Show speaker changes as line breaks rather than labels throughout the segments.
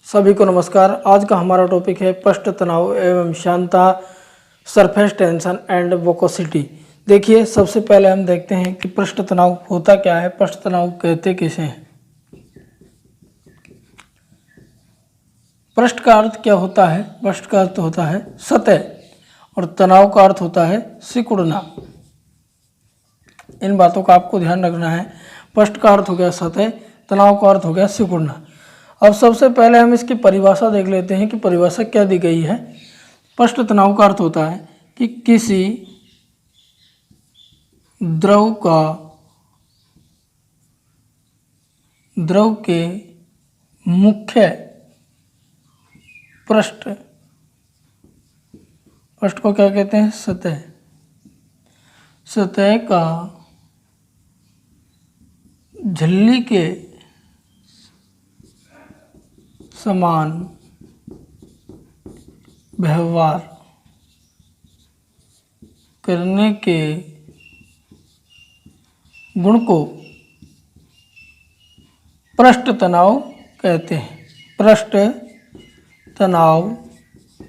सभी को नमस्कार। आज का हमारा टॉपिक है पृष्ठ तनाव एवं शांता, सरफेस टेंशन एंड वोकोसिटी। देखिए, सबसे पहले हम देखते हैं कि पृष्ठ तनाव होता क्या है, पृष्ठ तनाव कहते किसे हैं। पृष्ठ का अर्थ क्या होता है? पृष्ठ का अर्थ होता है सतह और तनाव का अर्थ होता है सिकुड़ना। इन बातों का आपको ध्यान रखना है। पृष्ठ का अर्थ हो गया सतह, तनाव का अर्थ हो गया सिकुड़ना। अब सबसे पहले हम इसकी परिभाषा देख लेते हैं कि परिभाषा क्या दी गई है। पृष्ठ तनाव का अर्थ होता है कि किसी द्रव के मुख्य पृष्ठ को क्या कहते हैं? सतह का झिल्ली के समान व्यवहार करने के गुण को पृष्ठ तनाव कहते हैं। पृष्ठ तनाव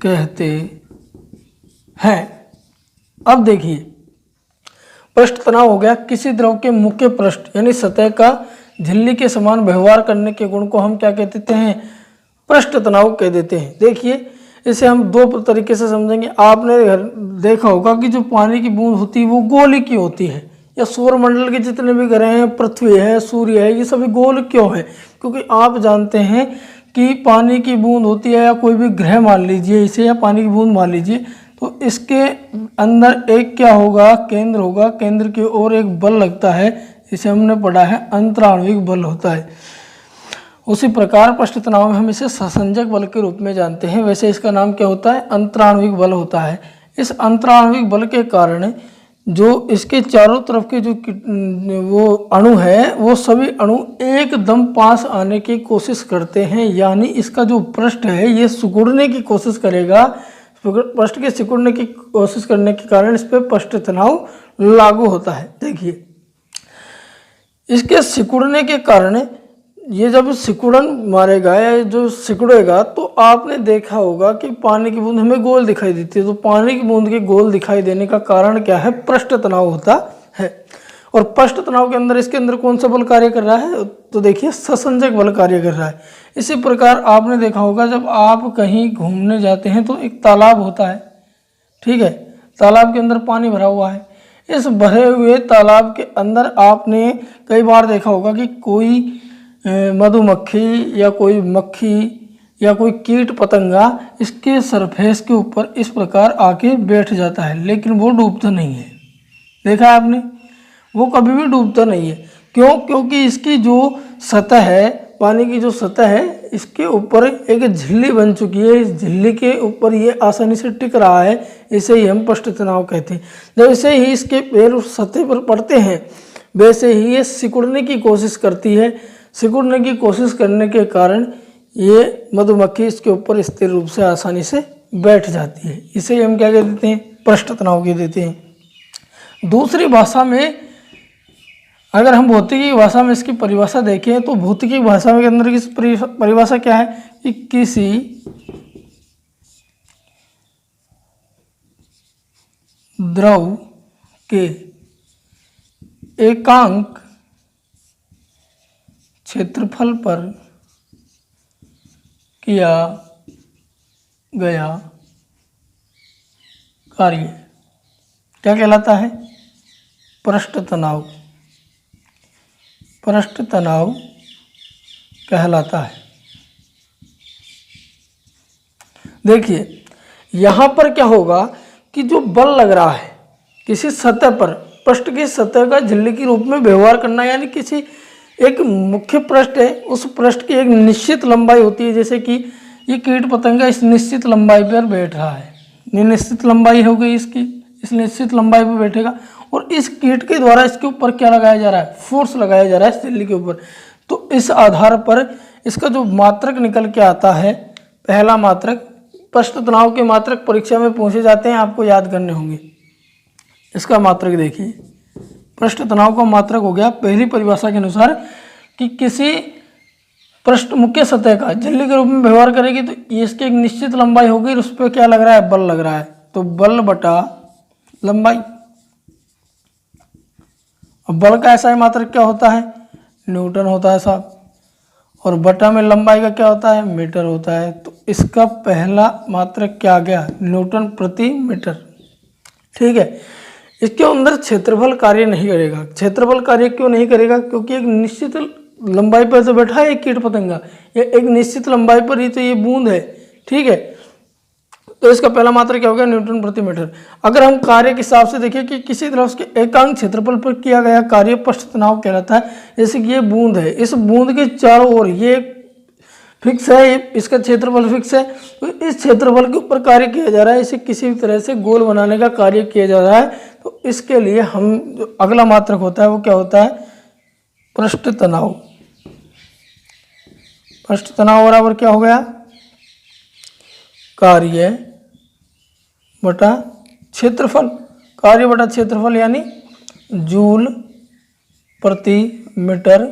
कहते हैं। अब देखिए, पृष्ठ तनाव हो गया किसी द्रव के मुख्य पृष्ठ यानी सतह का झिल्ली के समान व्यवहार करने के गुण को हम क्या कह देते हैं? पृष्ठ तनाव कह देते हैं। देखिए, इसे हम दो तरीके से समझेंगे। आपने देखा होगा कि जो पानी की बूंद होती है वो गोल की होती है, या सौरमंडल के जितने भी ग्रह हैं, पृथ्वी है, सूर्य है, ये सभी गोल क्यों है? क्योंकि आप जानते हैं कि पानी की बूंद होती है, या कोई भी ग्रह मान लीजिए इसे, या पानी की बूंद मान लीजिए, तो इसके अंदर एक क्या होगा? केंद्र होगा। केंद्र की ओर एक बल लगता है, इसे हमने पढ़ा है अंतराण्विक बल होता है। उसी प्रकार पृष्ठ तनाव में हम इसे ससंजक बल के रूप में जानते हैं। वैसे इसका नाम क्या होता है? अंतराण्विक बल होता है। इस अंतराण्विक बल के कारण जो इसके चारों तरफ के जो वो अणु है, वो सभी अणु एकदम पास आने की कोशिश करते हैं, यानी इसका जो पृष्ठ है ये सिकुड़ने की कोशिश करेगा। पृष्ठ के सिकुड़ने की कोशिश करने के कारण इस पर पृष्ठ तनाव लागू होता है। देखिए, इसके सिकुड़ने के कारण ये जब सिकुड़न मारेगा या जो सिकुड़ेगा, तो आपने देखा होगा कि पानी की बूंद हमें गोल दिखाई देती है। तो पानी की बूंद के गोल दिखाई देने का कारण क्या है? पृष्ठ तनाव होता है। और पृष्ठ तनाव के अंदर इसके अंदर कौन सा बल कार्य कर रहा है? तो देखिए, ससंजक बल कार्य कर रहा है। इसी प्रकार आपने देखा होगा जब आप कहीं घूमने जाते हैं तो एक तालाब होता है, ठीक है, तालाब के अंदर पानी भरा हुआ है। इस भरे हुए तालाब के अंदर आपने कई बार देखा होगा कि कोई मधुमक्खी या कोई मक्खी या कोई कीट पतंगा इसके सरफेस के ऊपर इस प्रकार आके बैठ जाता है, लेकिन वो डूबता नहीं है। देखा है आपने? वो कभी भी डूबता नहीं है। क्यों? क्योंकि इसकी जो सतह है, पानी की जो सतह है, इसके ऊपर एक झिल्ली बन चुकी है। इस झिल्ली के ऊपर ये आसानी से टिक रहा है। इसे ही हम पृष्ठ तनाव कहते हैं। जैसे ही इसके पैर उस सतह पर पड़ते हैं, वैसे ही ये सिकुड़ने की कोशिश करती है। सिकुड़ने की कोशिश करने के कारण ये मधुमक्खी इसके ऊपर स्थिर रूप से आसानी से बैठ जाती है। इसे हम क्या कह देते हैं? पृष्ठ तनाव कह देते हैं। दूसरी भाषा में, अगर हम भौतिकी भाषा में इसकी परिभाषा देखें, तो भौतिकी भाषा में के अंदर की परिभाषा क्या है कि किसी द्रव के एकांक क्षेत्रफल पर किया गया कार्य क्या कहलाता है? पृष्ठ तनाव। पृष्ठ तनाव कहलाता है। देखिए, यहाँ पर क्या होगा कि जो बल लग रहा है किसी सतह पर, पृष्ठ की सतह का झिल्ली के रूप में व्यवहार करना, यानी किसी एक मुख्य पृष्ठ है, उस पृष्ठ की एक निश्चित लंबाई होती है। जैसे कि ये कीट पतंगा इस निश्चित लंबाई पर बैठ रहा है, ये निश्चित लंबाई हो गई इसकी, इस निश्चित लंबाई पर बैठेगा, और इस कीट के द्वारा इसके ऊपर क्या लगाया जा रहा है? फोर्स लगाया जा रहा है झिल्ली के ऊपर। तो इस आधार पर इसका जो मात्रक निकल के आता है, पहला मात्रक, पृष्ठ तनाव के मात्रक परीक्षा में पूछे जाते हैं, आपको याद करने होंगे। इसका मात्रक देखिए, पृष्ठ तनाव का मात्रक हो गया पहली परिभाषा के अनुसार कि किसी पृष्ठ मुख्य सतह का झिल्ली के रूप में व्यवहार करेगी तो इसकी एक निश्चित लंबाई होगी और उस पर क्या लग रहा है, बल लग रहा है, तो बल बटा लंबाई। अब बल का ऐसा ही मात्रक क्या होता है, न्यूटन होता है साहब, और बटा में लंबाई का क्या होता है, मीटर होता है। तो इसका पहला मात्रक क्या आ गया, न्यूटन प्रति मीटर। ठीक है, इसके अंदर क्षेत्रफल कार्य नहीं करेगा। क्षेत्रफल कार्य क्यों नहीं करेगा, क्योंकि एक निश्चित लंबाई पर तो बैठा है एक कीट पतंगा, ये एक निश्चित लंबाई पर ही तो ये बूंद है। ठीक है, तो इसका पहला मात्रक क्या हो गया, न्यूटन प्रति मीटर। अगर हम कार्य के हिसाब से देखें कि किसी द्रव के एकांक क्षेत्रफल पर किया गया कार्य पृष्ठ तनाव कहलाता है। जैसे कि ये बूंद है, इस बूंद के चारों ओर ये फिक्स है, इसका क्षेत्रफल फिक्स है, तो इस क्षेत्रफल के ऊपर कार्य किया जा रहा है, इसे किसी भी तरह से गोल बनाने का कार्य किया जा रहा है। तो इसके लिए हम जो अगला मात्रक होता है वो क्या होता है, पृष्ठ तनाव। पृष्ठ तनाव बराबर क्या हो गया, कार्य बटा क्षेत्रफल, कार्य बटा क्षेत्रफल यानी जूल प्रति मीटर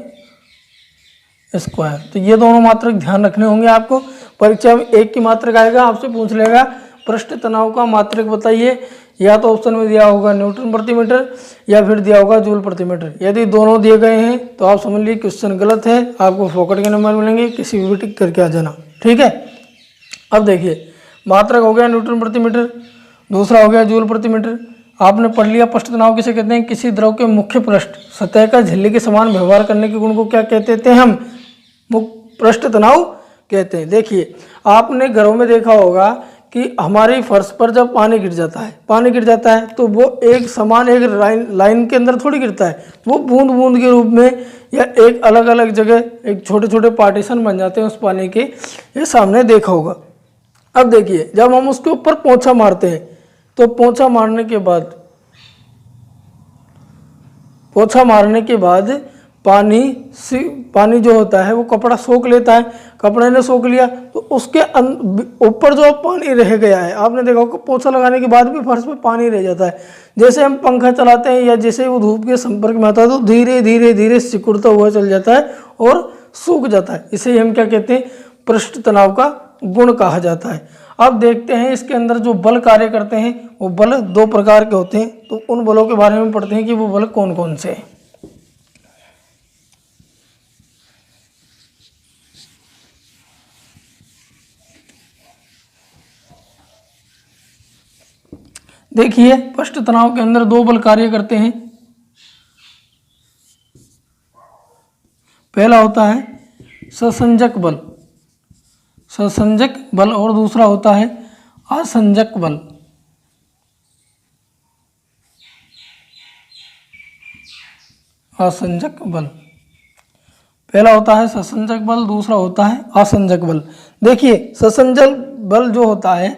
स्क्वायर। तो ये दोनों मात्रक ध्यान रखने होंगे आपको। परीक्षा में एक की मात्रक आएगा, आपसे पूछ लेगा पृष्ठ तनाव का मात्रक बताइए, या तो ऑप्शन में दिया होगा न्यूटन प्रति मीटर या फिर दिया होगा जूल प्रति मीटर। यदि दोनों दिए गए हैं तो आप समझ लीजिए क्वेश्चन गलत है, आपको फोकट के नंबर मिलेंगे, किसी भी टिक करके आ जाना। ठीक है, अब देखिए मात्रक हो गया न्यूटन प्रति मीटर, दूसरा हो गया जूल प्रति मीटर। आपने पढ़ लिया पृष्ठ तनाव किसे कहते हैं, किसी द्रव के मुख्य पृष्ठ सतह का झिल्ली के समान व्यवहार करने के गुण को क्या कहते थे हम, पृष्ठ तनाव कहते हैं। देखिए आपने घरों में देखा होगा कि हमारी फर्श पर जब पानी गिर जाता है तो वो एक समान एक लाइन के अंदर थोड़ी गिरता है, वो बूंद बूंद के रूप में या एक अलग अलग जगह एक छोटे छोटे पार्टीशन बन जाते हैं उस पानी के, ये सामने देखा होगा। अब देखिए जब हम उसके ऊपर पोंछा मारते हैं तो पोंछा मारने के बाद पानी जो होता है वो कपड़ा सोख लेता है, कपड़े ने सोख लिया तो उसके ऊपर जो पानी रह गया है, आपने देखा होगा पोंछा लगाने के बाद भी फर्श पे पानी रह जाता है। जैसे हम पंखा चलाते हैं या जैसे वो धूप के संपर्क में आता है तो धीरे धीरे धीरे सिकुड़ता हुआ चल जाता है और सूख जाता है। इसे हम क्या कहते हैं, पृष्ठ तनाव का गुण कहा जाता है। अब देखते हैं इसके अंदर जो बल कार्य करते हैं वो बल दो प्रकार के होते हैं, तो उन बलों के बारे में पढ़ते हैं कि वो बल कौन कौन से हैं। देखिए पृष्ठ तनाव के अंदर दो बल कार्य करते हैं। पहला होता है ससंजक बल और दूसरा होता है असंजक बल। पहला होता है ससंजक बल, दूसरा होता है असंजक बल। देखिए ससंजक बल जो होता है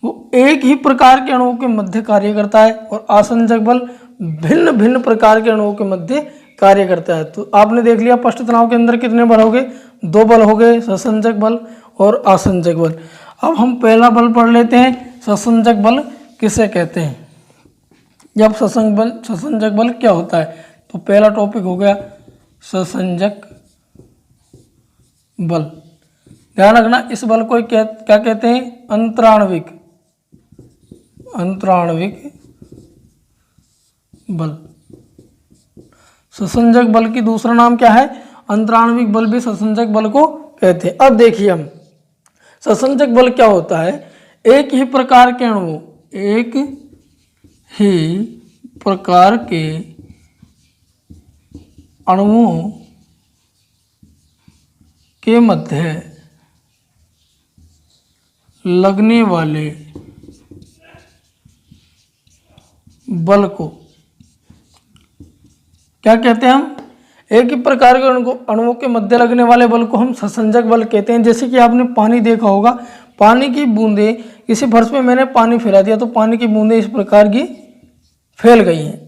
वो एक ही प्रकार के अणुओं के मध्य कार्य करता है और असंजक बल भिन्न भिन्न प्रकार के अणुओं के मध्य कार्य करता है। तो आपने देख लिया पृष्ठ तनाव के अंदर कितने बल हो गए, दो बल हो गए, ससंजक बल और असंजक बल। अब हम पहला बल पढ़ लेते हैं, ससंजक बल किसे कहते हैं। जब ससंजक बल क्या होता है, तो पहला टॉपिक हो गया ससंजक बल। ध्यान रखना इस बल को क्या कहते हैं, अंतराण्विक बल। ससंजक बल की दूसरा नाम क्या है, अंतराण्विक बल भी ससंजक बल को कहते हैं। अब देखिए हम ससंजक बल क्या होता है, एक ही प्रकार के अणुओं के मध्य लगने वाले बल को क्या कहते हैं हम, एक ही प्रकार के अणुओं के मध्य लगने वाले बल को हम ससंजक बल कहते हैं। जैसे कि आपने पानी देखा होगा, पानी की बूंदें किसी फर्श में मैंने पानी फैला दिया तो पानी की बूंदें इस प्रकार की फैल गई हैं।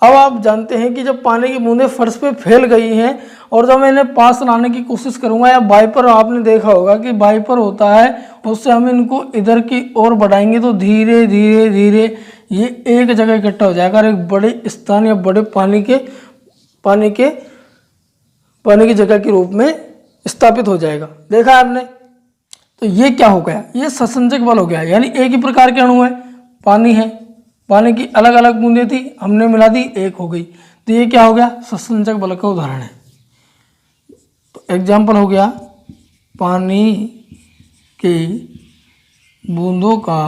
अब आप जानते हैं कि जब पानी की बूंदें फर्श पे फैल गई हैं और जब मैं इन्हें पास लाने की कोशिश करूंगा या वाइपर, आपने देखा होगा कि वाइपर होता है, उससे हम इनको इधर की ओर बढ़ाएंगे तो धीरे धीरे धीरे ये एक जगह इकट्ठा हो जाएगा और एक बड़े स्थान या बड़े पानी की जगह के रूप में स्थापित हो जाएगा। देखा आपने? तो ये क्या हो गया, ये ससंजक बल हो गया। यानी एक ही प्रकार के अणु है, पानी है, पानी की अलग अलग बूंदें थी, हमने मिला दी, एक हो गई। तो ये क्या हो गया, ससंजक बल का उदाहरण है। तो एग्जाम्पल हो गया पानी की बूंदों का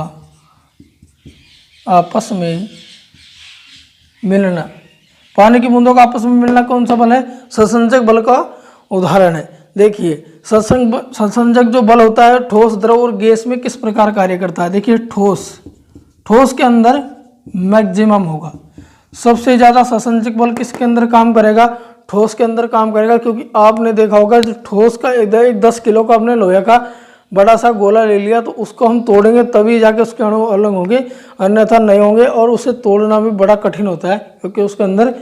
आपस में मिलना। पानी की बूंदों का आपस में मिलना कौन सा बल है, ससंजक बल का उदाहरण है। देखिए ससंजक जो बल होता है ठोस, द्रव और गैस में किस प्रकार कार्य करता है। देखिए ठोस के अंदर मैक्सिमम होगा, सबसे ज़्यादा ससंजक बल किसके अंदर काम करेगा, ठोस के अंदर काम करेगा। क्योंकि आपने देखा होगा जो ठोस का एक 10 किलो का अपने लोहे का बड़ा सा गोला ले लिया, तो उसको हम तोड़ेंगे तभी जाके उसके अणु अलग होंगे, अन्यथा नहीं होंगे। और उसे तोड़ना भी बड़ा कठिन होता है क्योंकि उसके अंदर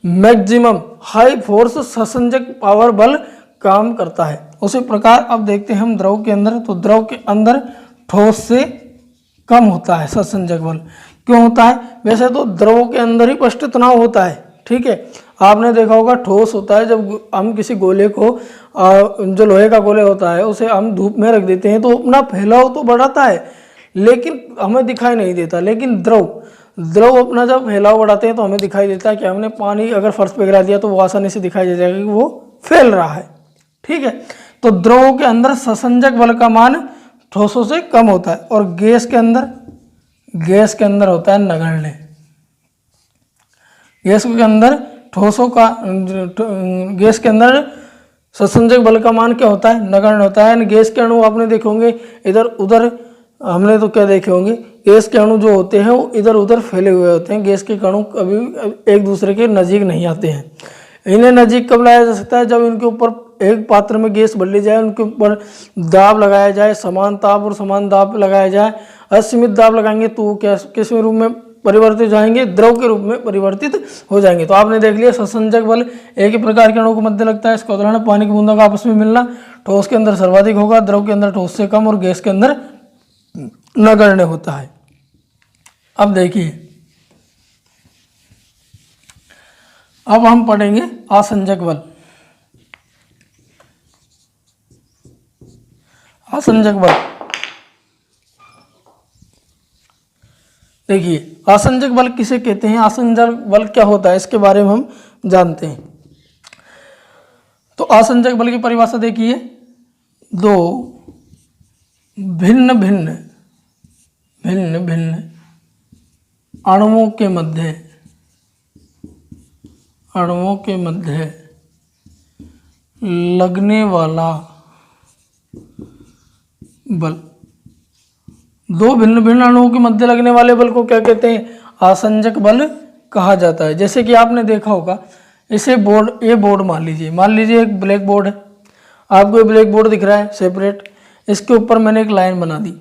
मैक्सिमम हाई फोर्स ससंजक पावर बल काम करता है। उसी प्रकार अब देखते हैं हम द्रव के अंदर। तो द्रव के अंदर ठोस से कम होता है ससंजक बल। क्यों होता है, वैसे तो द्रव के अंदर ही पृष्ठ तनाव होता है, ठीक है। आपने देखा होगा ठोस होता है, जब हम किसी गोले को जो लोहे का गोले होता है उसे हम धूप में रख देते हैं तो अपना फैलाव तो बढ़ाता है लेकिन हमें दिखाई नहीं देता। लेकिन द्रव अपना जब फैलाव बढ़ाते हैं तो हमें दिखाई देता है कि हमने पानी अगर फर्श पे गिरा दिया तो वो आसानी से दिखाई दे जाएगा कि वो फैल रहा है, ठीक है। तो द्रव के अंदर ससंजक बल का मान ठोसों से कम होता है। और गैस के अंदर होता है नगण्य। गैस के अंदर ठोसों का गैस के अंदर ससंजक बल का मान क्या होता है, नगण्य होता है। गैस के अणु आपने देखे होंगे इधर उधर, हमने तो क्या देखे होंगे, गैस के अणु जो होते हैं वो इधर उधर फैले हुए होते हैं। गैस के अणु कभी एक दूसरे के नज़दीक नहीं आते हैं। इन्हें नज़दीक कब लाया जा सकता है, जब इनके ऊपर एक पात्र में गैस भर ली जाए, उनके ऊपर दाब लगाया जाए, समान ताप और समान दाब लगाया जाए। असीमित दाब लगाएंगे तो वो क्या किस रूप में परिवर्तित हो जाएंगे, द्रव के रूप में परिवर्तित हो जाएंगे। तो आपने देख लिया ससंजक बल एक ही प्रकार के अणुओं के मध्य लगता है। इसका उदाहरण पानी की बूंदों का आपस में मिलना। ठोस के अंदर सर्वाधिक होगा, द्रव के अंदर ठोस से कम और गैस के अंदर नगण्य होता है। अब देखिए, अब हम पढ़ेंगे आसंजक बल। आसंजक बल देखिए, आसंजक बल किसे कहते हैं, आसंजक बल क्या होता है, इसके बारे में हम जानते हैं। तो आसंजक बल की परिभाषा देखिए, दो भिन्न भिन्न अणुओं के मध्य लगने वाला बल। दो भिन्न भिन्न अणुओं के मध्य लगने वाले बल को क्या कहते हैं, आसंजक बल कहा जाता है। जैसे कि आपने देखा होगा, ये बोर्ड मान लीजिए एक ब्लैक बोर्ड है, आपको ये ब्लैक बोर्ड दिख रहा है सेपरेट। इसके ऊपर मैंने एक लाइन बना दी,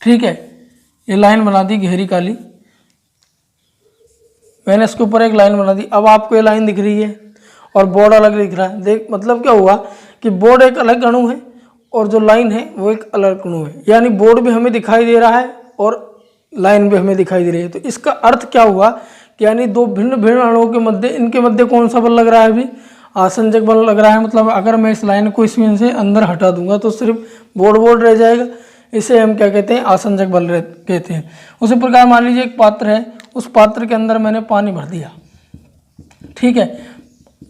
ठीक है, ये लाइन बना दी गहरी काली, मैंने इसके ऊपर एक लाइन बना दी। अब आपको ये लाइन दिख रही है और बोर्ड अलग दिख रहा है। देख मतलब क्या हुआ कि बोर्ड एक अलग अणु है और जो लाइन है वो एक अलग अणु है। यानी बोर्ड भी हमें दिखाई दे रहा है और लाइन भी हमें दिखाई दे रही है। तो इसका अर्थ क्या हुआ कि यानी दो भिन्न भिन्न अणुओं के मध्य, इनके मध्य कौन सा बल लग रहा है, अभी आसंजक बल लग रहा है। मतलब अगर मैं इस लाइन को इसमें से अंदर हटा दूंगा तो सिर्फ बोर्ड रह जाएगा। इसे हम क्या कहते हैं, आसंजक बल कहते हैं। उसी प्रकार मान लीजिए एक पात्र है, उस पात्र के अंदर मैंने पानी भर दिया, ठीक है,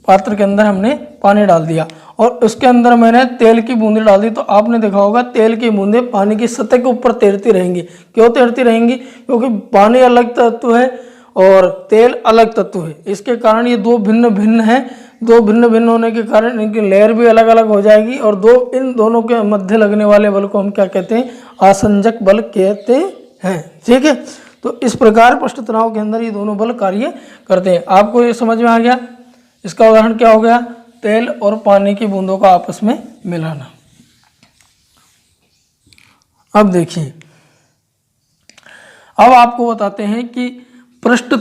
पात्र के अंदर हमने पानी डाल दिया और उसके अंदर मैंने तेल की बूंदें डाल दी। तो आपने देखा होगा तेल की बूंदें पानी की सतह के ऊपर तैरती रहेंगी। क्यों तैरती रहेंगी, क्योंकि पानी अलग तत्व है और तेल अलग तत्व है। इसके कारण ये दो भिन्न भिन्न हैं। दो भिन्न भिन्न होने के कारण इनकी लेयर भी अलग अलग हो जाएगी और इन दोनों के मध्य लगने वाले बल को हम क्या कहते हैं, आसंजक बल कहते हैं, ठीक है। तो इस प्रकार पृष्ठ तनाव के अंदर ये दोनों बल कार्य करते हैं। आपको ये समझ में आ गया। इसका उदाहरण क्या हो गया, तेल और पानी की बूंदों का आपस में मिलाना। अब देखिए, अब आपको बताते हैं कि पृष्ठ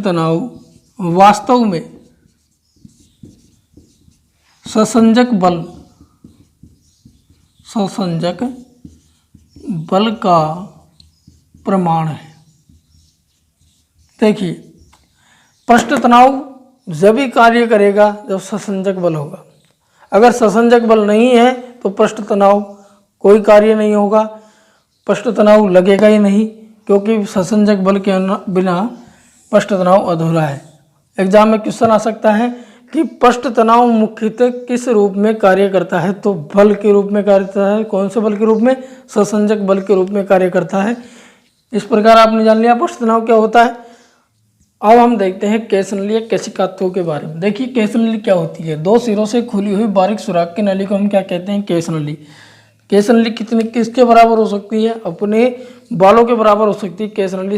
तनाव वास्तव में ससंजक बल का प्रमाण है। देखिए, पृष्ठ तनाव जब ही कार्य करेगा जब ससंजक बल होगा। अगर ससंजक बल नहीं है तो पृष्ठ तनाव कोई कार्य नहीं होगा, पृष्ठ तनाव लगेगा ही नहीं, क्योंकि ससंजक बल के बिना पृष्ठ तनाव अधूरा है। एग्जाम में क्वेश्चन आ सकता है कि पृष्ठ तनाव मुख्यतः किस रूप में कार्य करता है, तो बल के रूप में कार्य करता है। कौन से बल के रूप में? ससंजक बल के रूप में कार्य करता है। इस प्रकार आपने जान लिया पृष्ठ तनाव क्या होता है। अब हम देखते हैं केश नली या केशिकात्व के बारे में। देखिए केश नली क्या होती है? दो सिरों से खुली हुई बारीक सुराख की नली को हम क्या कहते हैं? केश नली। केश नली कितने किसके बराबर हो सकती है? अपने बालों के बराबर हो सकती है। केश नली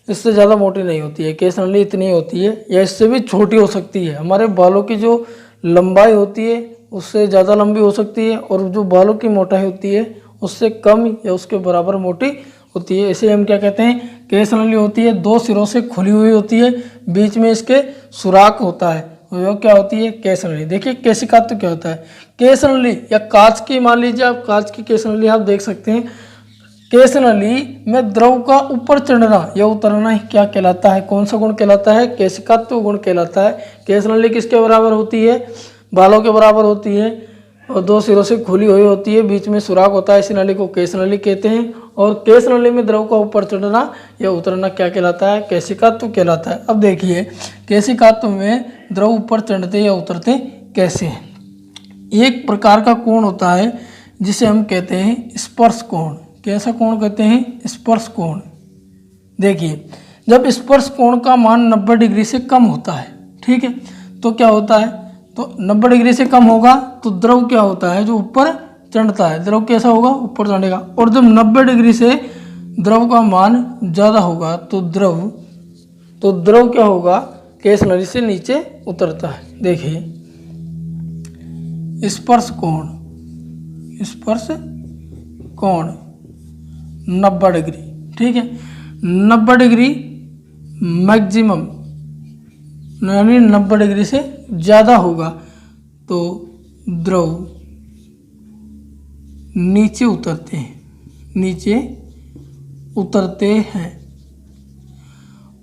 इससे ज़्यादा मोटी नहीं होती है। केश नली इतनी होती है, या इससे भी छोटी हो सकती है। हमारे बालों की जो लंबाई होती है उससे ज़्यादा लंबी हो सकती है, और जो बालों की मोटाई होती है उससे कम या उसके बराबर मोटी होती है। इसे हम क्या कहते हैं? केश नली होती है। दो सिरों से खुली हुई होती है, बीच में इसके सुराख होता है, वो क्या होती है? केश नली। देखिए केशिकात्व क्या होता है? केश नली या कांच की, मान लीजिए आप कांच की केश नली आप देख सकते हैं। केश नली में द्रव का ऊपर चढ़ना या उतरना ही क्या कहलाता है? कौन सा गुण कहलाता है? केशिकात्व गुण कहलाता है। केश नली किसके बराबर होती है? बालों के बराबर होती है, और दो सिरों से खुली हुई होती है, बीच में सुराख होता है। इस नली को केश नली कहते हैं। और केश नली में द्रव का ऊपर चढ़ना या उतरना क्या कहलाता है? केशिकात्व कहलाता है। अब देखिए केशिकात्व में द्रव ऊपर चढ़ते या उतरते कैसे हैं? एक प्रकार का कोण होता है जिसे हम कहते हैं स्पर्श कोण। कैसा कोण कहते हैं? स्पर्श कोण। देखिए जब स्पर्श कोण का मान 90 डिग्री से कम होता है, ठीक है, तो क्या होता है? तो 90 डिग्री से कम होगा तो द्रव क्या होता है? जो ऊपर चढ़ता है, द्रव कैसा होगा? ऊपर चढ़ेगा। और जब 90 डिग्री से द्रव का मान ज़्यादा होगा तो द्रव क्या होगा? केश नली से नीचे उतरता है। देखिए स्पर्श कोण 90 डिग्री, ठीक है। 90 डिग्री मैक्सिमम, यानी 90 डिग्री से ज़्यादा होगा तो द्रव नीचे उतरते हैं।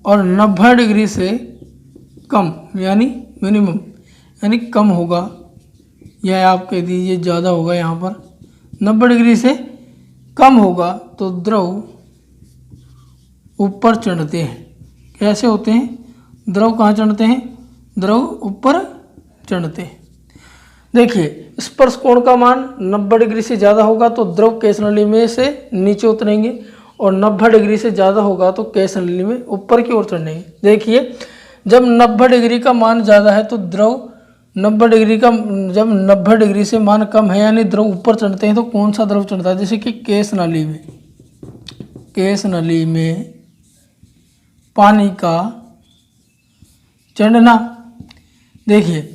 और 90 डिग्री से कम यानी मिनिमम, यानी कम होगा, या आप कह दीजिए ज़्यादा होगा। यहाँ पर 90 डिग्री से कम होगा तो द्रव ऊपर चढ़ते हैं। कैसे होते हैं? द्रव कहाँ चढ़ते हैं? द्रव ऊपर चढ़ते हैं। देखिए स्पर्श कोण का मान 90 डिग्री से ज़्यादा होगा तो द्रव केश नली में से नीचे उतरेंगे, और 90 डिग्री से ज़्यादा होगा तो केश नली में ऊपर की ओर चढ़ेंगे। देखिए जब 90 डिग्री का मान ज़्यादा है तो द्रव 90 डिग्री का, जब 90 डिग्री से मान कम है यानी द्रव ऊपर चढ़ते हैं, तो कौन सा द्रव चढ़ता है? जैसे कि केश नली में पानी का चढ़ना। देखिए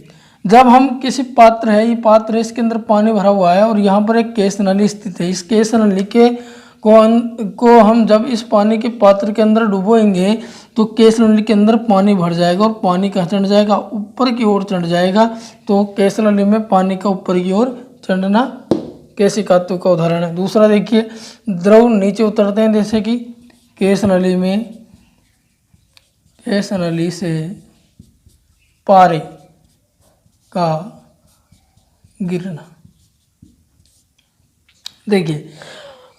जब हम किसी पात्र है, ये पात्र है, इसके अंदर पानी भरा हुआ है और यहाँ पर एक केश नली स्थित है। इस केश नली को हम जब इस पानी के पात्र के अंदर डुबोएंगे तो केश नली के अंदर पानी भर जाएगा, और पानी कहाँ चढ़ जाएगा? ऊपर की ओर चढ़ जाएगा। तो केश नली में पानी का ऊपर की ओर चढ़ना केशिकात्व का उदाहरण है। दूसरा देखिए द्रव नीचे उतरते हैं, जैसे कि केश नली से पारे का गिरना। देखिए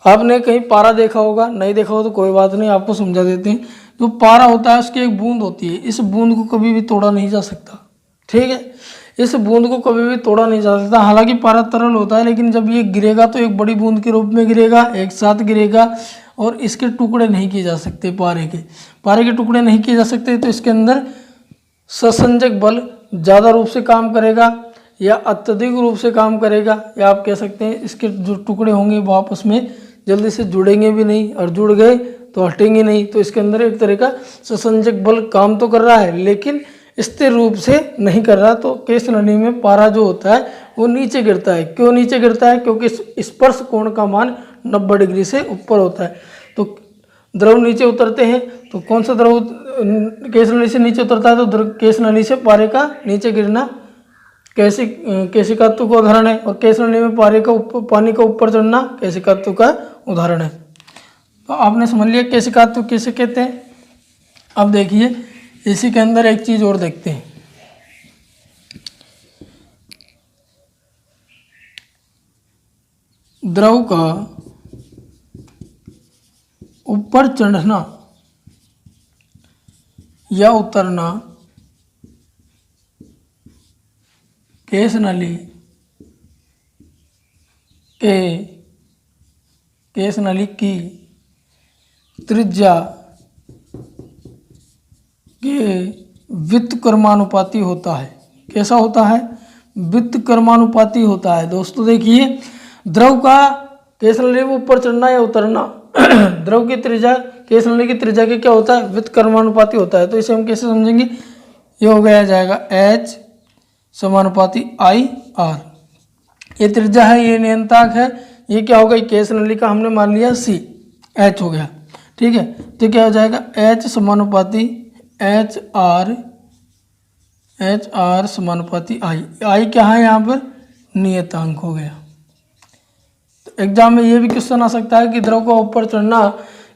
आपने कहीं पारा देखा होगा, नहीं देखा हो तो कोई बात नहीं, आपको समझा देते हैं। जो पारा होता है उसकी एक बूंद होती है, इस बूंद को कभी भी तोड़ा नहीं जा सकता, ठीक है। इस बूंद को कभी भी तोड़ा नहीं जा सकता। हालांकि पारा तरल होता है, लेकिन जब ये गिरेगा तो एक बड़ी बूंद के रूप में गिरेगा, एक साथ गिरेगा, और इसके टुकड़े नहीं किए जा सकते। पारे के टुकड़े नहीं किए जा सकते, तो इसके अंदर ससंजक बल ज़्यादा रूप से काम करेगा या अत्यधिक रूप से काम करेगा, या आप कह सकते हैं इसके जो टुकड़े होंगे वो आपस में जल्दी से जुड़ेंगे भी नहीं, और जुड़ गए तो हटेंगे नहीं। तो इसके अंदर एक तरह का ससंजक बल काम तो कर रहा है लेकिन स्थिर रूप से नहीं कर रहा। तो केश नली में पारा जो होता है वो नीचे गिरता है। क्यों नीचे गिरता है? क्योंकि स्पर्श कोण का मान 90 डिग्री से ऊपर होता है। तो द्रव नीचे उतरते हैं, तो कौन सा द्रव केश नली से नीचे उतरता है? तो केश नली से पारे का नीचे गिरना केशिकात्व का उदाहरण है, और केश नली में पानी का ऊपर चढ़ना केशिकात्व का उदाहरण है। तो आपने समझ लिया केशिकात्व किसे कहते हैं। अब देखिए इसी के अंदर एक चीज़ और देखते हैं। द्रव का ऊपर चढ़ना या उतरना केस नली की त्रिज्या के व्युत्क्रमानुपाती होता है। कैसा होता है? व्युत्क्रमानुपाती होता है। दोस्तों देखिए, द्रव का केस नली में ऊपर चढ़ना या उतरना द्रव की त्रिज्या केस नली की त्रिज्या के क्या होता है? व्युत्क्रमानुपाती होता है। तो इसे हम कैसे समझेंगे? ये हो गया जाएगा H समानुपाती I R। ये त्रिज्या है, ये नियंत्रक है, ये क्या होगा? केस नली का हमने मान लिया C, H हो गया। ठीक है, तो क्या हो जाएगा? H समानुपाती एच आर समानुपाती I क्या है यहाँ पर? नियतांक हो गया। तो एग्जाम में ये भी क्वेश्चन आ सकता है कि द्रव का ऊपर चढ़ना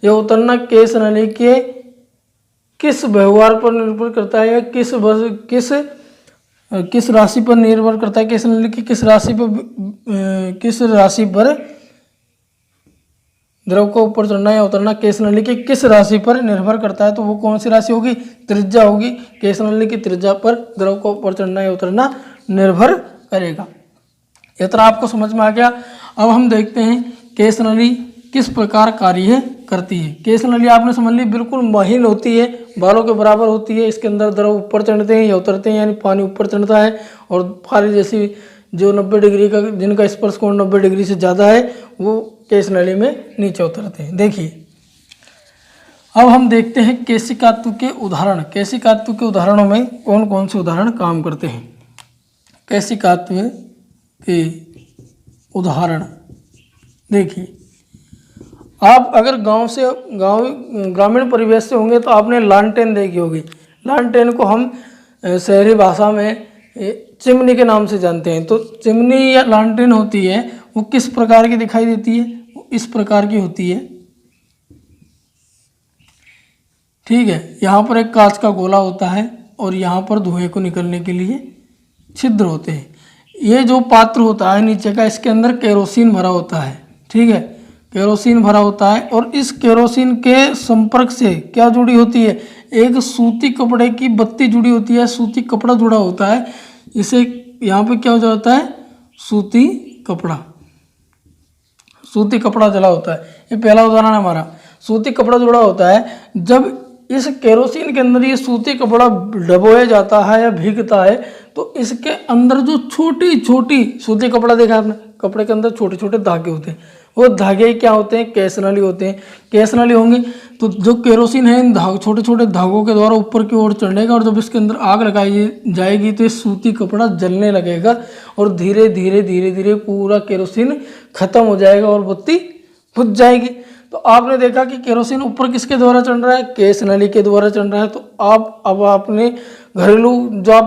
या उतरना केस नली के किस व्यवहार पर निर्भर करता है या किस राशि पर निर्भर करता है? केस नली की किस राशि पर द्रव को ऊपर चढ़ना या उतरना केस नली की किस राशि पर निर्भर करता है? तो वो कौन सी राशि होगी? त्रिज्या होगी। केस नली की त्रिज्या पर द्रव को ऊपर चढ़ना या उतरना निर्भर करेगा। इतना आपको समझ में आ गया। अब हम देखते हैं केस नली किस प्रकार कार्य करती है। केस नली आपने समझ ली बिल्कुल महीन होती है, बालों के बराबर होती है। इसके अंदर द्रव ऊपर चढ़ते हैं या उतरते हैं, यानी पानी ऊपर चढ़ता है और फाली जैसी जो 90 डिग्री का, जिनका स्पर्श कोण 90 डिग्री से ज़्यादा है, वो केस नली में नीचे उतरते हैं। देखिए, अब हम देखते हैं केशिकात्व के उदाहरण। केशिकात्व के उदाहरणों में कौन कौन से उदाहरण काम करते हैं? केशिकात्व के उदाहरण देखिए, आप अगर ग्रामीण परिवेश से होंगे तो आपने लालटेन देखी होगी। लालटेन को हम शहरी भाषा में चिमनी के नाम से जानते हैं। तो चिमनी या लालटेन होती है, वो किस प्रकार की दिखाई देती है? वो इस प्रकार की होती है। ठीक है, यहाँ पर एक कांच का गोला होता है और यहाँ पर धुएं को निकलने के लिए छिद्र होते हैं। ये जो पात्र होता है नीचे का, इसके अंदर केरोसिन भरा होता है। ठीक है, केरोसिन भरा होता है और इस केरोसिन के संपर्क से क्या जुड़ी होती है? एक सूती कपड़े की बत्ती जुड़ी होती है, सूती कपड़ा जुड़ा होता है। इसे यहाँ पे क्या हो जाता है? सूती कपड़ा जला होता है। ये पहला उदाहरण है हमारा। सूती कपड़ा जुड़ा होता है। जब इस केरोसिन के अंदर ये सूती कपड़ा डबोया जाता है या भीगता है, तो इसके अंदर जो छोटी छोटी सूती कपड़ा देखा आपने, कपड़े के अंदर छोटे छोटे धागे होते हैं, वो धागे क्या होते हैं? केस नली होते हैं। केस नली होंगी तो जो केरोसिन है इन छोटे छोटे धागों के द्वारा ऊपर की ओर चढ़ेगा और जब इसके अंदर आग लगाई जाएगी तो ये सूती कपड़ा जलने लगेगा और धीरे धीरे धीरे धीरे पूरा केरोसिन खत्म हो जाएगा और बत्ती बुझ जाएगी। तो आपने देखा कि केरोसिन ऊपर किसके द्वारा चढ़ रहा है? केस नली के द्वारा चढ़ रहा है। तो आप अब आपने घरेलू जो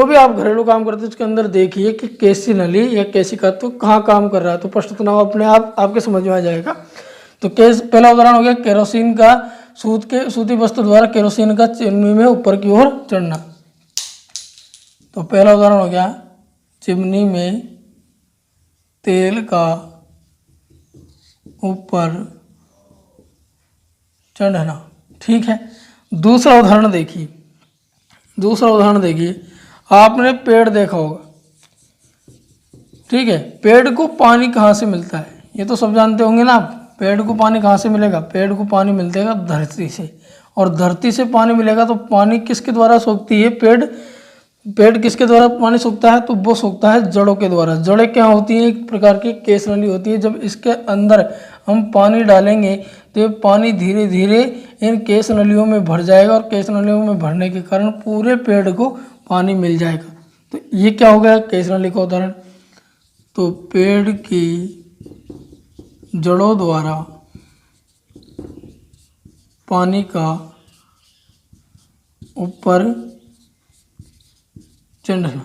भी आप घरेलू काम करते हैं उसके अंदर देखिए कि केसी नली या केशिकात्व कहाँ काम कर रहा है। तो प्रश्न तनाव अपने आप आपके समझ में आ जाएगा। तो पहला उदाहरण हो गया केरोसिन का सूती वस्त्र द्वारा केरोसिन का चिमनी में ऊपर की ओर चढ़ना। तो पहला उदाहरण हो गया चिमनी में तेल का ऊपर चढ़ना। ठीक है, दूसरा उदाहरण देखिए। आपने पेड़ देखा होगा। ठीक है, पेड़ को पानी कहाँ से मिलता है? ये तो सब जानते होंगे ना आप। पेड़ को पानी कहाँ से मिलेगा? पेड़ को पानी मिलेगा धरती से, और धरती से पानी मिलेगा तो पानी किसके द्वारा सोखती है? पेड़ किसके द्वारा पानी सोखता है? तो वो सोखता है जड़ों के द्वारा। जड़ें क्या होती हैं? एक प्रकार की केस नली होती है। जब इसके अंदर हम पानी डालेंगे तो ये पानी धीरे धीरे इन केस नलियों में भर जाएगा और केस नलियों में भरने के कारण पूरे पेड़ को पानी मिल जाएगा। तो ये क्या हो गया? केस नली का उदाहरण। तो पेड़ की जड़ों द्वारा पानी का ऊपर चढ़ना।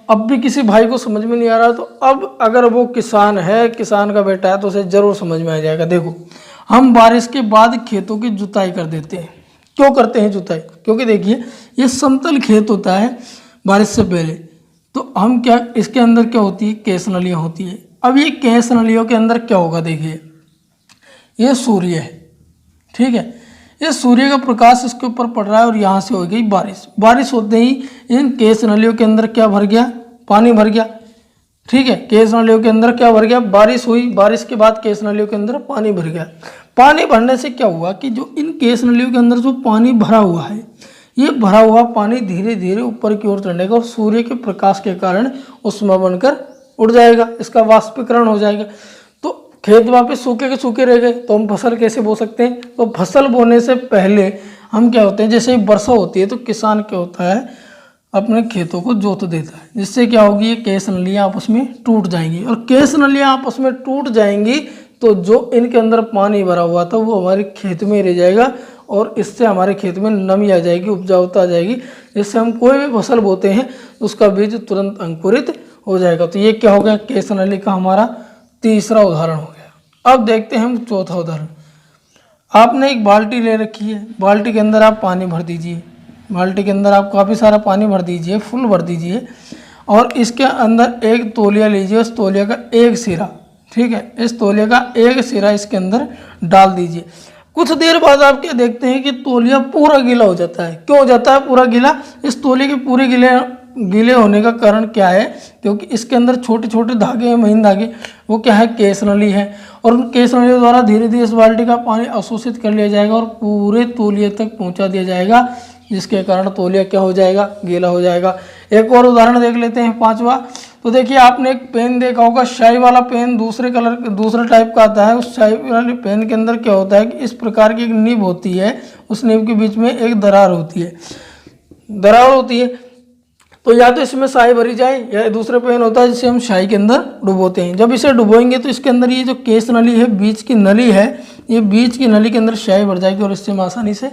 अब भी किसी भाई को समझ में नहीं आ रहा, तो अब अगर वो किसान है, किसान का बेटा है, तो उसे जरूर समझ में आ जाएगा। देखो, हम बारिश के बाद खेतों की जुताई कर देते हैं। क्यों करते हैं जुताई? क्योंकि देखिए ये समतल खेत होता है बारिश से पहले। तो हम क्या, इसके अंदर क्या होती है? केस नलियाँ होती है। अब ये केस नलियों के अंदर क्या होगा, देखिए ये सूर्य है, ठीक है, ये सूर्य का प्रकाश इसके ऊपर पड़ रहा है और यहाँ से हो गई बारिश। बारिश होते ही इन केस नलियों के अंदर क्या भर गया, पानी भर गया, ठीक है। केस नलियों के अंदर क्या भर गया, बारिश हुई, बारिश के बाद केस नलियों के अंदर पानी भर गया। पानी भरने से क्या हुआ कि जो इन केस नलियों के अंदर जो पानी भरा हुआ है, ये भरा हुआ पानी धीरे धीरे ऊपर की ओर चढ़ेगा और सूर्य के प्रकाश के कारण उष्मा बनकर उड़ जाएगा, इसका वाष्पीकरण हो जाएगा। तो खेत वापस सूखे के सूखे रह गए, तो हम फसल कैसे बो सकते हैं। तो फसल बोने से पहले हम क्या होते हैं, जैसे ही वर्षा होती है तो किसान क्या होता है, अपने खेतों को जोत देता है, जिससे क्या होगी, ये केस नलियाँ आपस में टूट जाएंगी। और केस नलियाँ आपस में टूट जाएंगी तो जो इनके अंदर पानी भरा हुआ था वो हमारे खेत में रह जाएगा और इससे हमारे खेत में नमी आ जाएगी, उपजाऊता आ जाएगी, जिससे हम कोई भी फसल बोते हैं उसका बीज तुरंत अंकुरित हो जाएगा। तो ये क्या हो गया, केस नली का हमारा तीसरा उदाहरण हो गया। अब देखते हैं हम चौथा उदाहरण। आपने एक बाल्टी ले रखी है, बाल्टी के अंदर आप पानी भर दीजिए, बाल्टी के अंदर आप काफ़ी सारा पानी भर दीजिए, फुल भर दीजिए, और इसके अंदर एक तौलिया लीजिए, उस तौलिया का एक सिरा, ठीक है, इस तौलिया का एक सिरा इसके अंदर डाल दीजिए। कुछ देर बाद आप क्या देखते हैं कि तौलिया पूरा गीला हो जाता है। क्यों हो जाता है पूरा गीला, इस तौलिया के पूरे गीले होने का कारण क्या है, क्योंकि इसके अंदर छोटे छोटे धागे हैं, महीन धागे, वो क्या है, केस नली है, और उन केस नलियों द्वारा धीरे धीरे इस बाल्टी का पानी अवशोषित कर लिया जाएगा और पूरे तौलिए तक पहुंचा दिया जाएगा, जिसके कारण तौलिया क्या हो जाएगा, गीला हो जाएगा। एक और उदाहरण देख लेते हैं, पांचवा। तो देखिए आपने एक पेन देखा होगा, स्याही वाला पेन दूसरे टाइप का आता है। उस स्याही वाले पेन के अंदर क्या होता है कि इस प्रकार की एक नीब होती है, उस नीब के बीच में एक दरार होती है। तो या तो इसमें स्याही भरी जाए या दूसरा पेन होता है जिसे हम स्याही के अंदर डुबोते हैं। जब इसे डुबोएंगे तो इसके अंदर ये जो केस नली है, बीच की नली है, ये बीच की नली के अंदर स्याही भर जाएगी और इससे हम आसानी से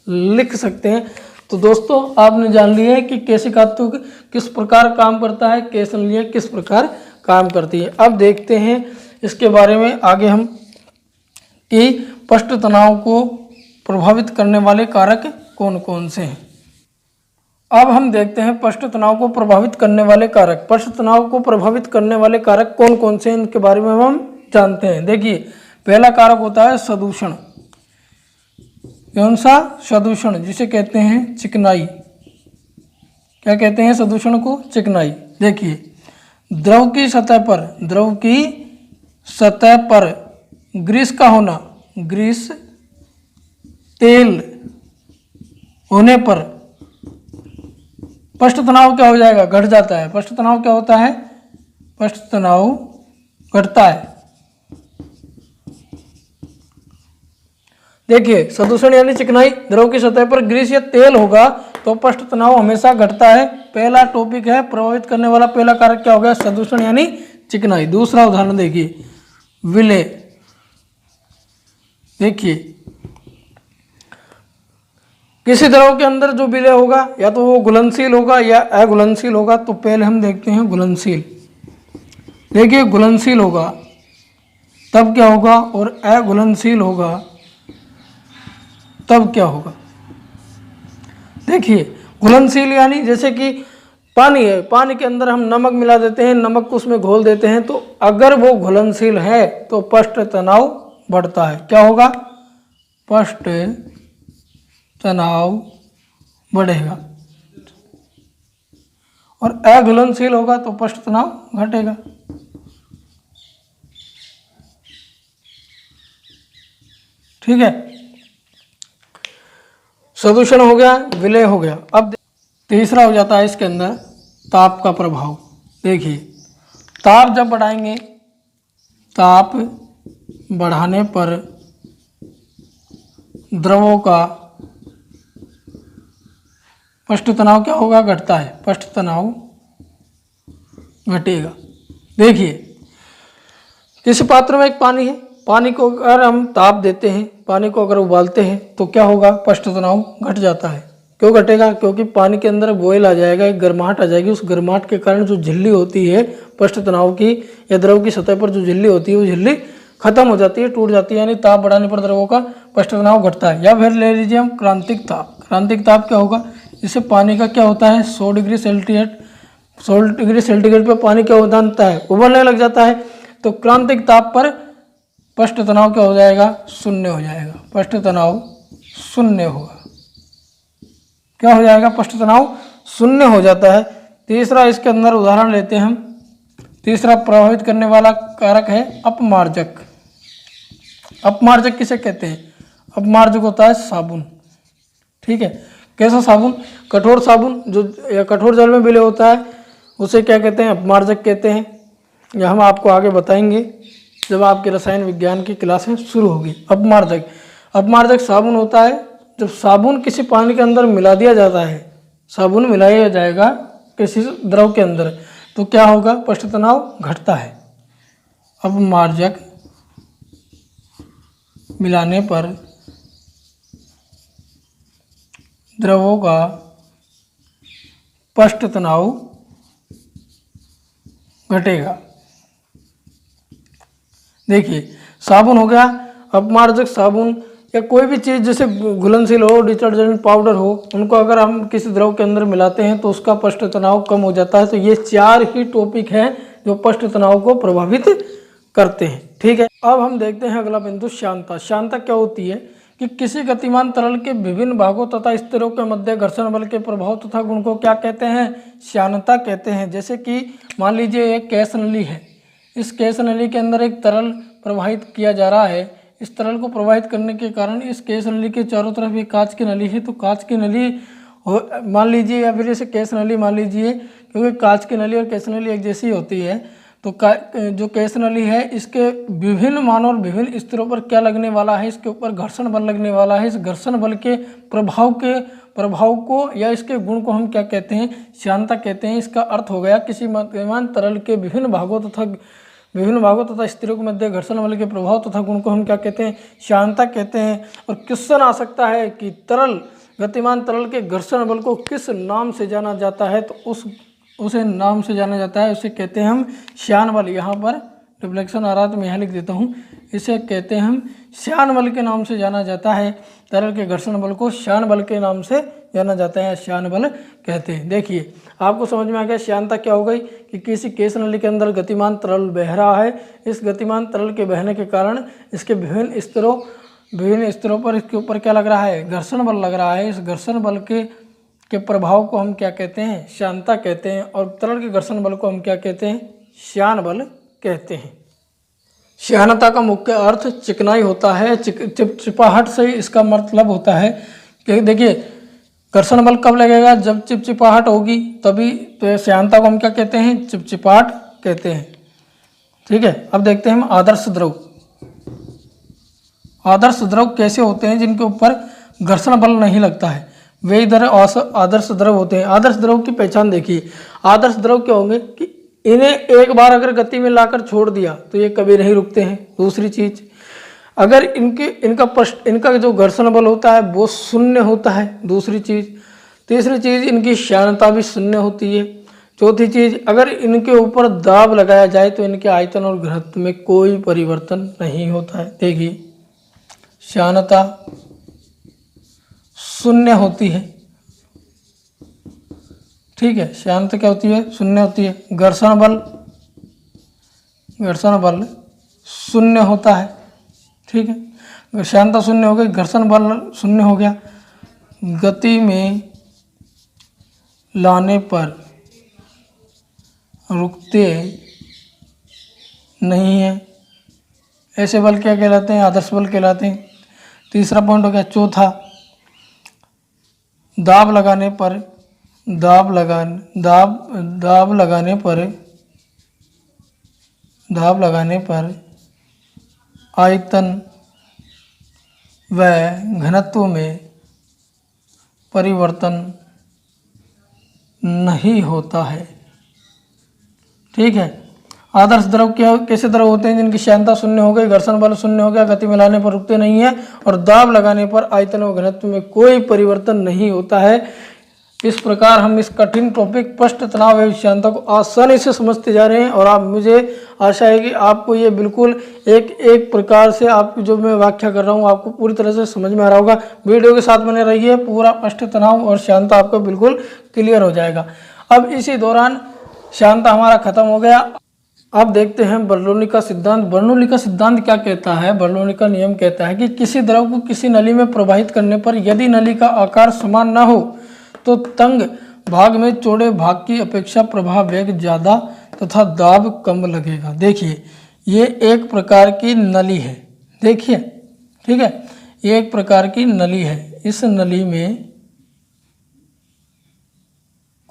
लिख सकते हैं। तो दोस्तों आपने जान लिया है कि केशिकात्व किस प्रकार काम करता है, केस नलियाँ किस प्रकार काम करती है। अब देखते हैं इसके बारे में आगे हम कि पृष्ठ तनाव को प्रभावित करने वाले कारक कौन कौन से हैं। अब हम देखते हैं पृष्ठ तनाव को प्रभावित करने वाले कारक। पृष्ठ तनाव को प्रभावित करने वाले कारक कौन कौन से हैं, इनके बारे में हम जानते हैं। देखिए पहला कारक होता है सदूषण। कौन सा, सदूषण, जिसे कहते हैं चिकनाई। क्या कहते हैं सदूषण को, चिकनाई। देखिए द्रव की सतह पर ग्रीस का होना, ग्रीस तेल होने पर पृष्ठ तनाव क्या हो जाएगा, घट जाता है। पृष्ठ तनाव क्या होता है, पृष्ठ तनाव घटता है। देखिए सदूषण यानी चिकनाई, द्रव की सतह पर ग्रीस या तेल होगा तो पृष्ठ तनाव हमेशा घटता है। पहला टॉपिक है प्रभावित करने वाला पहला कारक क्या हो गया, सदूषण यानी चिकनाई। दूसरा उदाहरण देखिए विलय। देखिए किसी द्रव के अंदर जो विलय होगा या तो वो घुलनशील होगा या अघुलनशील होगा। तो पहले हम देखते हैं घुलनशील। देखिए घुलनशील होगा तब क्या होगा और अघुलनशील होगा तब क्या होगा। देखिए घुलनशील यानी जैसे कि पानी है, पानी के अंदर हम नमक मिला देते हैं, नमक को उसमें घोल देते हैं, तो अगर वो घुलनशील है तो पृष्ठ तनाव बढ़ता है। क्या होगा, पृष्ठ तनाव बढ़ेगा। और अघुलनशील होगा तो पृष्ठ तनाव घटेगा। ठीक है, सदूषण हो गया, विलय हो गया। अब तीसरा हो जाता है इसके अंदर ताप का प्रभाव। देखिए ताप जब बढ़ाएंगे, ताप बढ़ाने पर द्रवों का पृष्ठ तनाव क्या होगा, घटता है, पृष्ठ तनाव घटेगा। देखिए किसी पात्र में एक पानी है, पानी को अगर हम ताप देते हैं, पानी को अगर उबालते हैं तो क्या होगा, पृष्ठ तनाव घट जाता है। क्यों घटेगा, क्योंकि पानी के अंदर बॉयल आ जाएगा, एक गर्माहट आ जाएगी। उस गर्माहट के कारण जो झिल्ली होती है पृष्ठ तनाव की या द्रव की सतह पर जो झिल्ली होती है वो झिल्ली खत्म हो जाती है, टूट जाती है। यानी ताप बढ़ाने पर द्रवों का पृष्ठ तनाव घटता है। या फिर ले लीजिए हम क्रांतिक ताप। क्रांतिक ताप क्या होगा, इससे पानी का क्या होता है 100 डिग्री सेंटीग्रेड पे पानी क्या होता है, उबलने लग जाता है। तो क्रांतिक ताप पर पृष्ठ तनाव क्या हो जाएगा, शून्य हो जाएगा, पृष्ठ तनाव शून्य होगा। क्या हो जाएगा, पृष्ठ तनाव शून्य हो जाता है। तीसरा इसके अंदर उदाहरण लेते हैं हम। तीसरा प्रभावित करने वाला कारक है अपमार्जक। अपमार्जक किसे कहते हैं, अपमार्जक होता है साबुन। ठीक है, कैसा साबुन, कठोर साबुन जो या कठोर जल में विलय होता है उसे क्या कहते हैं, अपमार्जक कहते हैं। यह हम आपको आगे बताएंगे जब आपके रसायन विज्ञान की क्लासें शुरू होगी। अपमार्जक, अपमार्जक साबुन होता है जब साबुन किसी पानी के अंदर मिला दिया जाता है, साबुन मिलाया जाएगा किसी द्रव के अंदर तो क्या होगा, पृष्ठ तनाव घटता है। अपमार्जक मिलाने पर द्रवों का पृष्ठ तनाव घटेगा। देखिए साबुन हो गया, अपमार्जक साबुन या कोई भी चीज़ जैसे घुलनशील हो, डिटर्जेंट पाउडर हो, उनको अगर हम किसी द्रव के अंदर मिलाते हैं तो उसका पृष्ठ तनाव कम हो जाता है। तो ये 4 ही टॉपिक हैं जो पृष्ठ तनाव को प्रभावित करते हैं। ठीक है, अब हम देखते हैं अगला बिंदु श्यानता। श्यानता क्या होती है कि किसी गतिमान तरल के विभिन्न भागों तथा स्तरों के मध्य घर्षण बल के प्रभाव तथा गुण को क्या कहते हैं, श्यानता कहते हैं। जैसे कि मान लीजिए एक गैस नली है, इस गैस नली के अंदर एक तरल प्रवाहित किया जा रहा है। इस तरल को प्रवाहित करने के कारण इस गैस नली के चारों तरफ एक कांच की नली है, तो कांच की नली मान लीजिए या फिर इसे गैस नली मान लीजिए, क्योंकि कांच की नली और गैस नली एक जैसी होती है। तो जो गैस नली है इसके विभिन्न मानों और विभिन्न स्तरों पर क्या लगने वाला है, इसके ऊपर घर्षण बल लगने वाला है। इस घर्षण बल के प्रभाव को या इसके गुण को हम क्या कहते हैं, श्यानता कहते हैं। इसका अर्थ हो गया किसी गतिमान तरल के विभिन्न भागों तथा स्तरों के मध्य घर्षण बल के प्रभाव तथा गुण को हम क्या कहते हैं, श्यानता कहते हैं। और क्वेश्चन आ सकता है कि गतिमान तरल के घर्षण बल को किस नाम से जाना जाता है, तो उसे नाम से जाना जाता है, उसे कहते हैं हम श्यान बल। यहाँ पर रिफ्लेक्शन आ रहा है तो मैं यहाँ लिख देता हूँ, इसे कहते हैं हम श्यान बल के नाम से जाना जाता है। तरल के घर्षण बल को श्यान बल के नाम से जाना जाता है, श्यान बल कहते हैं। देखिए आपको समझ में आ गया श्यानता क्या हो गई कि किसी गैस नली के अंदर गतिमान तरल बह रहा है। इस गतिमान तरल के बहने के कारण इसके विभिन्न स्तरों पर इसके ऊपर क्या लग रहा है, घर्षण बल लग रहा है। इस घर्षण बल के प्रभाव को हम क्या कहते हैं, श्यानता कहते हैं। और तरल के घर्षण बल को हम क्या कहते हैं, श्यान बल कहते हैं। श्यानता का मुख्य अर्थ चिकनाई होता है। चिपचिपाहट से इसका मतलब होता है कि देखिए घर्षण बल कब लगेगा, जब चिपचिपाहट होगी तभी। तो श्यानता को हम क्या कहते हैं, चिपचिपाहट कहते हैं। ठीक है, अब देखते हैं हम आदर्श द्रव। आदर्श द्रव कैसे होते हैं, जिनके ऊपर घर्षण बल नहीं लगता है, वे इधर आदर्श द्रव होते हैं। आदर्श द्रव की पहचान देखिए। आदर्श द्रव क्या होंगे कि इन्हें एक बार अगर गति में लाकर छोड़ दिया तो ये कभी नहीं रुकते हैं। दूसरी चीज, अगर इनका जो घर्षण बल होता है वो शून्य होता है। दूसरी चीज, तीसरी चीज इनकी श्यानता भी शून्य होती है। चौथी चीज, अगर इनके ऊपर दाब लगाया जाए तो इनके आयतन और घनत्व में कोई परिवर्तन नहीं होता है। देखिए श्यानता शून्य होती है। ठीक है, श्यानता क्या होती है, शून्य होती है। घर्षण बल शून्य होता है। ठीक है, श्यानता शून्य हो गई, घर्षण बल शून्य हो गया। गति में लाने पर रुकते नहीं है, ऐसे बल क्या कहलाते हैं, आदर्श बल कहलाते हैं। तीसरा पॉइंट हो गया। चौथा, दाब लगाने पर आयतन व घनत्व में परिवर्तन नहीं होता है। ठीक है, आदर्श द्रव कैसे द्रव होते हैं, जिनकी श्यानता शून्य हो गई, घर्षण बल शून्य हो गया, गति में लाने पर रुकते नहीं है और दाब लगाने पर आयतन व घनत्व में कोई परिवर्तन नहीं होता है। इस प्रकार हम इस कठिन टॉपिक पृष्ठ तनाव एवं श्यानता को आसानी से समझते जा रहे हैं। और मुझे आशा है कि आपको ये बिल्कुल एक प्रकार से आप जो मैं व्याख्या कर रहा हूँ आपको पूरी तरह से समझ में आ रहा होगा। वीडियो के साथ बने रहिए, पूरा पृष्ठ तनाव और श्यानता आपको बिल्कुल क्लियर हो जाएगा। अब इसी दौरान श्यानता हमारा खत्म हो गया। अब देखते हैं बर्नौली का सिद्धांत। बर्नौली का सिद्धांत क्या कहता है? बर्नौली का नियम कहता है कि किसी द्रव को किसी नली में प्रवाहित करने पर यदि नली का आकार समान न हो तो तंग भाग में चौड़े भाग की अपेक्षा प्रवाह वेग ज़्यादा तथा दाब कम लगेगा। देखिए ये एक प्रकार की नली है, देखिए ठीक है, ये एक प्रकार की नली है। इस नली में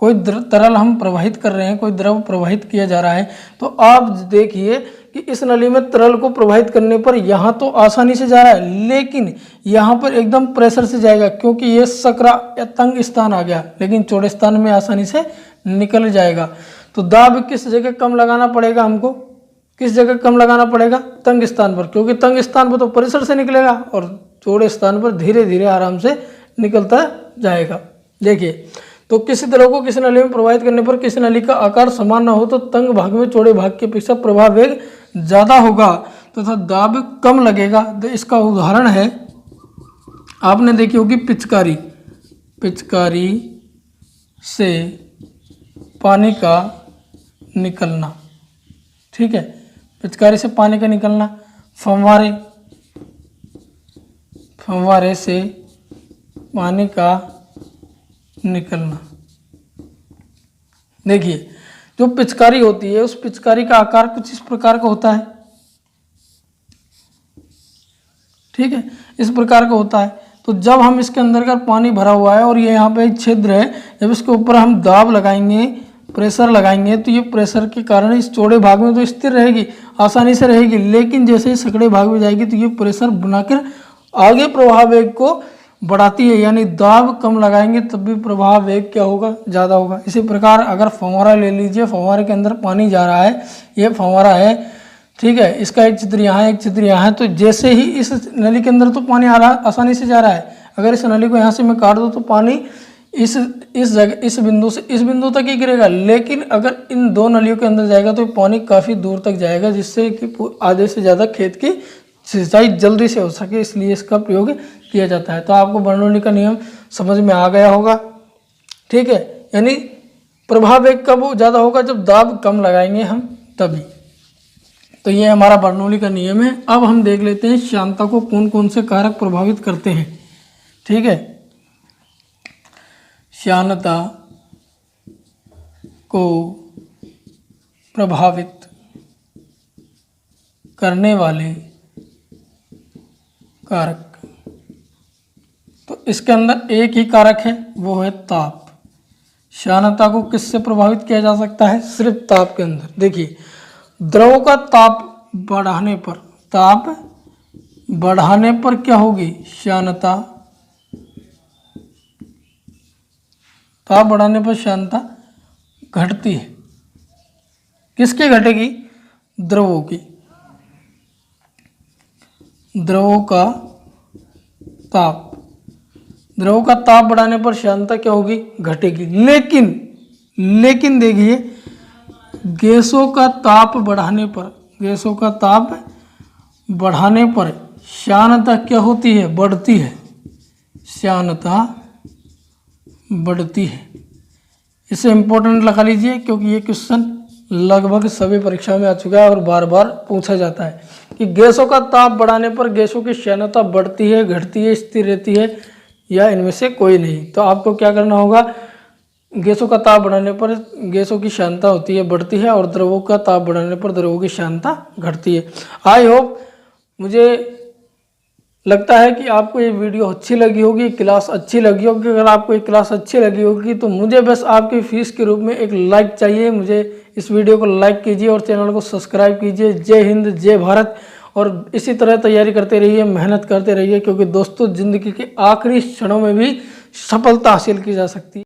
कोई तरल हम प्रवाहित कर रहे हैं, कोई द्रव प्रवाहित किया जा रहा है। तो आप देखिए कि इस नली में तरल को प्रवाहित करने पर यहाँ तो आसानी से जा रहा है, लेकिन यहाँ पर एकदम प्रेशर से जाएगा क्योंकि ये सकरा या तंग स्थान आ गया, लेकिन चौड़े स्थान में आसानी से निकल जाएगा। तो दाब किस जगह कम लगाना पड़ेगा हमको? किस जगह कम लगाना पड़ेगा? तंग स्थान पर, क्योंकि तंग स्थान पर तो प्रेशर से निकलेगा और चौड़े स्थान पर धीरे धीरे आराम से निकलता जाएगा। देखिए तो किसी द्रव को किसी नली में प्रवाहित करने पर किसी नली का आकार समान न हो तो तंग भाग में चौड़े भाग की अपेक्षा प्रवाह वेग ज़्यादा होगा तथा दाब कम लगेगा। तो इसका उदाहरण है, आपने देखी होगी पिचकारी। पिचकारी से पानी का निकलना, ठीक है, पिचकारी से पानी का निकलना। फव्वारे, फव्वारे से पानी का निकलना। देखिए जो पिचकारी होती है उस पिचकारी का आकार कुछ इस प्रकार का होता है, ठीक है, इस प्रकार का होता है। तो जब हम इसके अंदर का पानी भरा हुआ है और ये यहाँ पे एक छिद्र है, जब इसके ऊपर हम दाब लगाएंगे, प्रेशर लगाएंगे, तो ये प्रेशर के कारण इस चौड़े भाग में तो स्थिर रहेगी, आसानी से रहेगी, लेकिन जैसे ही सकड़े भाग में जाएगी तो ये प्रेशर बनाकर आगे प्रवाह वेग को बढ़ाती है, यानी दाब कम लगाएंगे तब भी प्रवाह वेग क्या होगा? ज़्यादा होगा। इसी प्रकार अगर फव्वारा ले लीजिए, फव्वारे के अंदर पानी जा रहा है, ये फव्वारा है, ठीक है, इसका एक चित्र यहाँ है, एक चित्र यहाँ है। तो जैसे ही इस नली के अंदर तो पानी आ रहा है, आसानी से जा रहा है, अगर इस नली को यहाँ से मैं काट दूँ तो पानी इस जगह, इस बिंदु से इस बिंदु तक ही गिरेगा, लेकिन अगर इन दो नलियों के अंदर जाएगा तो पानी काफ़ी दूर तक जाएगा, जिससे कि आधे से ज़्यादा खेत की सिंचाई जल्दी से हो सके, इसलिए इसका प्रयोग किया जाता है। तो आपको बर्नौली का नियम समझ में आ गया होगा, ठीक है, यानी प्रवाह वेग कब ज़्यादा होगा? जब दाब कम लगाएंगे हम तभी। तो ये हमारा बर्नौली का नियम है। अब हम देख लेते हैं श्यानता को कौन कौन से कारक प्रभावित करते हैं, ठीक है। श्यानता को प्रभावित करने वाले कारक, तो इसके अंदर एक ही कारक है, वो है ताप। श्यानता को किससे प्रभावित किया जा सकता है? सिर्फ ताप के अंदर। देखिए द्रव का ताप बढ़ाने पर, ताप बढ़ाने पर क्या होगी? श्यानता, ताप बढ़ाने पर श्यानता घटती है। किसकी घटेगी? द्रवों की। द्रवों का ताप, द्रव का ताप बढ़ाने पर श्यानता क्या होगी? घटेगी। लेकिन देखिए गैसों का ताप बढ़ाने पर, गैसों का ताप बढ़ाने पर श्यानता क्या होती है? बढ़ती है। श्यानता बढ़ती है। इसे इंपॉर्टेंट लगा लीजिए क्योंकि ये क्वेश्चन लगभग सभी परीक्षा में आ चुका है और बार बार पूछा जाता है कि गैसों का ताप बढ़ाने पर गैसों की श्यानता बढ़ती है, घटती है, स्थिर रहती है, या इनमें से कोई नहीं। तो आपको क्या करना होगा? गैसों का ताप बढ़ाने पर गैसों की श्यानता होती है, बढ़ती है, और द्रवों का ताप बढ़ाने पर द्रवों की श्यानता घटती है। आई होप, मुझे लगता है कि आपको ये वीडियो अच्छी लगी होगी, क्लास अच्छी लगी होगी। अगर आपको ये क्लास अच्छी लगी होगी तो मुझे बस आपकी फीस के रूप में एक लाइक चाहिए। मुझे इस वीडियो को लाइक कीजिए और चैनल को सब्सक्राइब कीजिए। जय हिंद, जय भारत। और इसी तरह तैयारी करते रहिए, मेहनत करते रहिए, क्योंकि दोस्तों ज़िंदगी के आखिरी क्षणों में भी सफलता हासिल की जा सकती है।